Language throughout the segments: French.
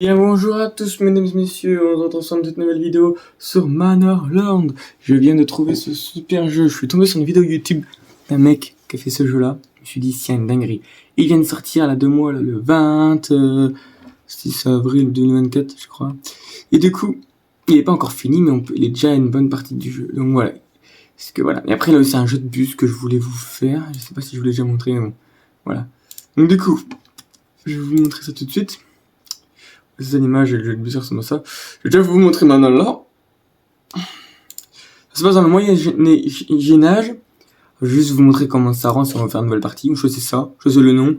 Bien bonjour à tous mesdames et messieurs, on se retrouve ensemble dans cette nouvelle vidéo sur Manorland. Je viens de trouver ce super jeu, je suis tombé sur une vidéo YouTube d'un mec qui a fait ce jeu là. Je me suis dit c'est une dinguerie. Il vient de sortir là 2 mois, là, le 26 avril 2024 je crois. Et du coup, il est pas encore fini mais il est déjà une bonne partie du jeu. Donc voilà. Parce que voilà. Et après là c'est un jeu de bus que je voulais vous faire. Je sais pas si je vous l'ai déjà montré mais bon. Voilà. Donc du coup, je vais vous montrer ça tout de suite. Ces images et le jeu de bus ressemble à ça. Je vais déjà vous montrer maintenant là. Ça se passe dans le Moyen-Âge. Je vais juste vous montrer comment ça rend si on va faire une nouvelle partie. Vous choisissez ça, choisissez le nom.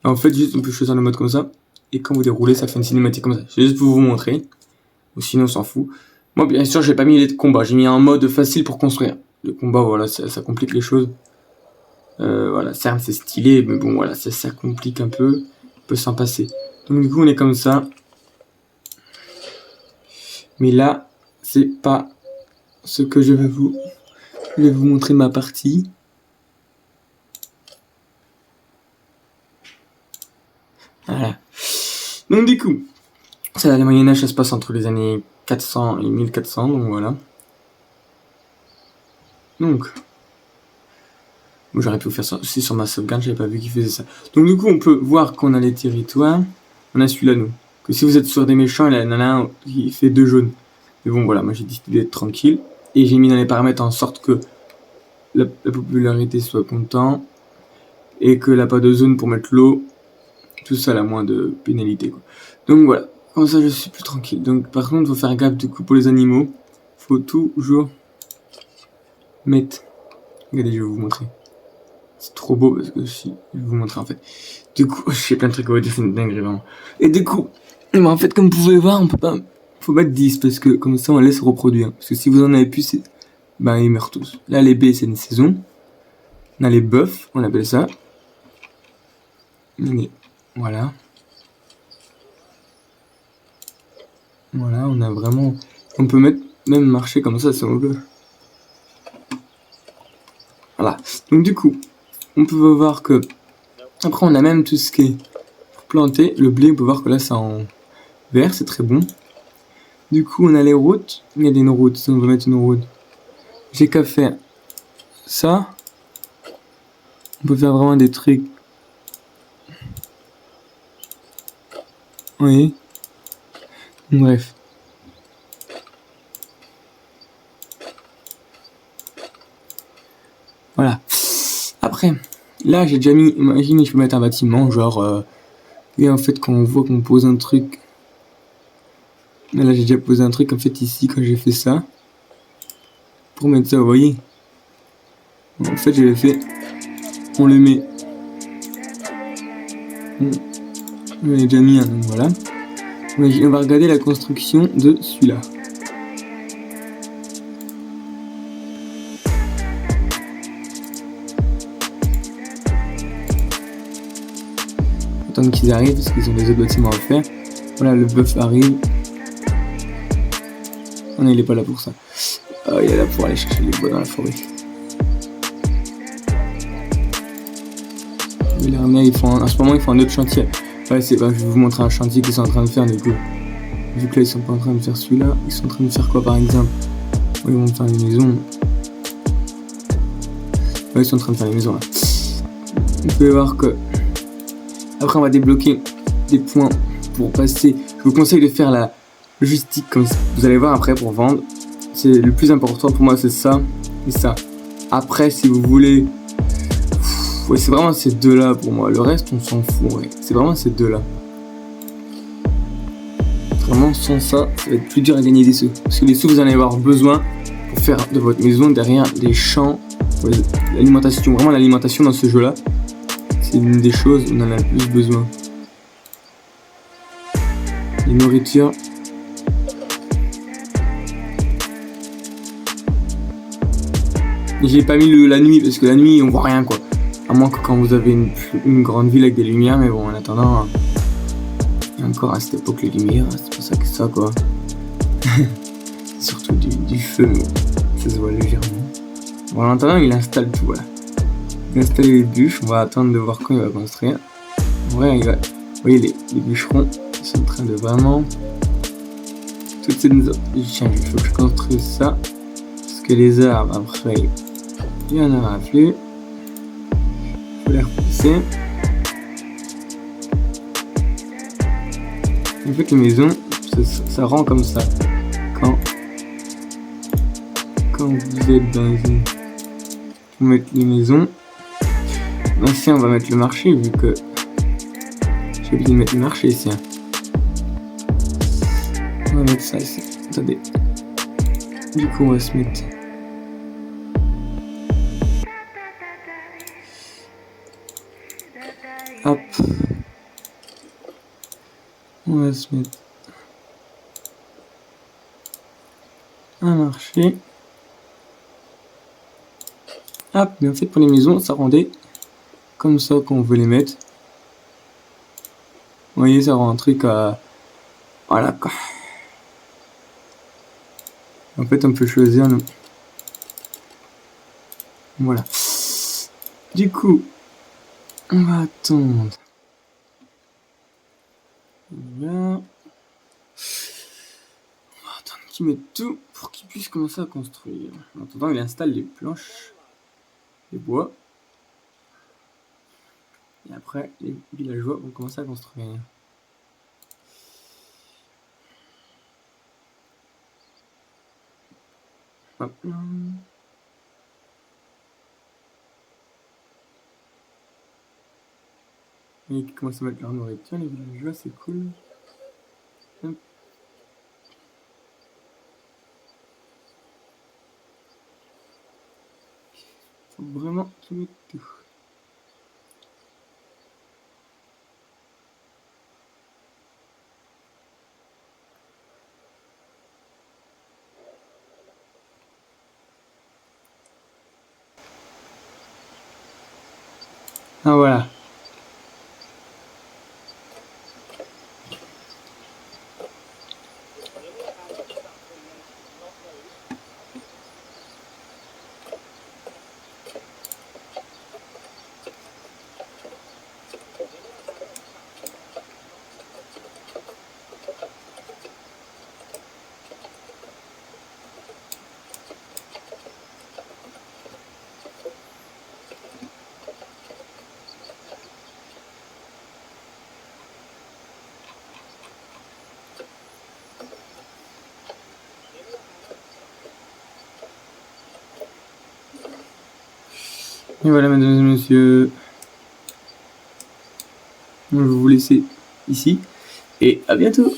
Et en fait, juste on peut choisir le mode comme ça. Et quand vous déroulez, ça fait une cinématique comme ça. C'est juste pour vous montrer. Ou sinon, on s'en fout. Moi, bien sûr, j'ai pas mis les combats. J'ai mis un mode facile pour construire. Le combat, voilà, ça complique les choses. Voilà, certes, c'est stylé, mais bon, voilà, ça complique un peu. On peut s'en passer. Donc, du coup, on est comme ça. Mais là, c'est pas ce que je vais vous montrer ma partie. Voilà. Donc du coup, ça, le Moyen-Âge, ça se passe entre les années 400 et 1400, donc voilà. Donc, j'aurais pu faire ça aussi sur ma sauvegarde, j'avais pas vu qu'il faisait ça. Donc du coup, on peut voir qu'on a les territoires. On a celui-là, nous. Que si vous êtes sur des méchants, il y en a un qui fait 2 jaunes. Mais bon, voilà, moi j'ai décidé d'être tranquille. Et j'ai mis dans les paramètres en sorte que la popularité soit content. Et que la pas de zone pour mettre l'eau. Tout ça, la moins de pénalité, quoi. Donc voilà, comme ça je suis plus tranquille. Donc par contre, il faut faire gaffe du coup pour les animaux. Faut toujours mettre... Regardez, je vais vous montrer. C'est trop beau parce que je vais vous montrer en fait. Du coup, je sais plein de trucs à vous dire, c'est une dinguerie vraiment. Et du coup, en fait, comme vous pouvez voir, on peut pas... Faut mettre 10 parce que comme ça on laisse reproduire. Parce que si vous en avez plus, ben ils meurent tous. Là, les baies, c'est une saison. On a les bœufs, on appelle ça. Voilà. Voilà, on a vraiment... On peut mettre même marcher comme ça si on veut. Voilà. Donc du coup, on peut voir que... Après, on a même tout ce qui est pour planter. Le blé, on peut voir que là, c'est en vert, c'est très bon. Du coup, on a les routes. Il y a une route, si on veut mettre une route. J'ai qu'à faire ça. On peut faire vraiment des trucs. Oui. Bref. Voilà. Après, là j'ai déjà mis, imaginez je peux mettre un bâtiment, genre, et en fait quand on voit qu'on pose un truc, là j'ai déjà posé un truc en fait ici quand j'ai fait ça, pour mettre ça, vous voyez, en fait je l'ai fait, on le met, on l'a déjà mis un, donc voilà, on va regarder la construction de celui-là. Attendre qu'ils arrivent parce qu'ils ont des autres bâtiments à faire. Voilà, le bœuf arrive. Oh non, il est pas là pour ça. Il est là pour aller chercher les bois dans la forêt. Les Rennais, en ce moment, ils font un autre chantier. Ouais, je vais vous montrer un chantier qu'ils sont en train de faire du coup. Vu que là, ils sont pas en train de faire celui-là, ils sont en train de faire quoi par exemple? Ils vont faire une maison. Ouais, ils sont en train de faire une maison là. Vous pouvez voir que après on va débloquer des points pour passer. Je vous conseille de faire la logistique comme ça. Vous allez voir après pour vendre. C'est le plus important pour moi, c'est ça et ça. Après, si vous voulez, ouais, c'est vraiment ces deux là pour moi. Le reste, on s'en fout. Ouais. C'est vraiment ces deux là. Vraiment, sans ça, ça va être plus dur à gagner des sous. Parce que les sous, vous en allez avoir besoin pour faire de votre maison derrière des champs. Ouais, l'alimentation, vraiment l'alimentation dans ce jeu là. C'est une des choses où on en a le plus besoin. Les nourritures. J'ai pas mis la nuit parce que la nuit on voit rien quoi. À moins que quand vous avez une grande ville avec des lumières, mais bon en attendant, il y a encore à cette époque les lumières, c'est pas ça que ça quoi. C'est surtout du feu, mais ça se voit légèrement. Bon en attendant il installe tout voilà. Il a installé les bûches, on va attendre de voir quand il va construire. En vrai il va. Vous voyez les bûcherons, Ils sont en train de vraiment... Toutes ces maisons... Tiens, il faut que je construise ça. Parce que les arbres, après, il y en aura plus. Il faut les repousser. En fait, les maisons, ça rend comme ça. Quand vous êtes dans une... Vous mettez les maisons. Ici, on va mettre le marché, vu que... J'ai oublié de mettre le marché ici. On va mettre ça ici. Attendez. Du coup, on va se mettre... Hop. On va se mettre... un marché. Hop, mais en fait, pour les maisons, ça rendait comme ça qu'on veut les mettre. Vous voyez, ça rend un truc à... Voilà, quoi. En fait, on peut choisir... Voilà. Du coup, on va attendre. Voilà. On va attendre qu'il mette tout pour qu'il puisse commencer à construire. En attendant, il installe les planches, les bois. Et après, les villageois vont commencer à construire. Hop là. Et ils commencent à mettre leur nourriture, les villageois, c'est cool. Hop. Faut vraiment tout mettre tout. Ah voilà. Et voilà, mesdames et messieurs. Je vais vous laisser ici. Et à bientôt.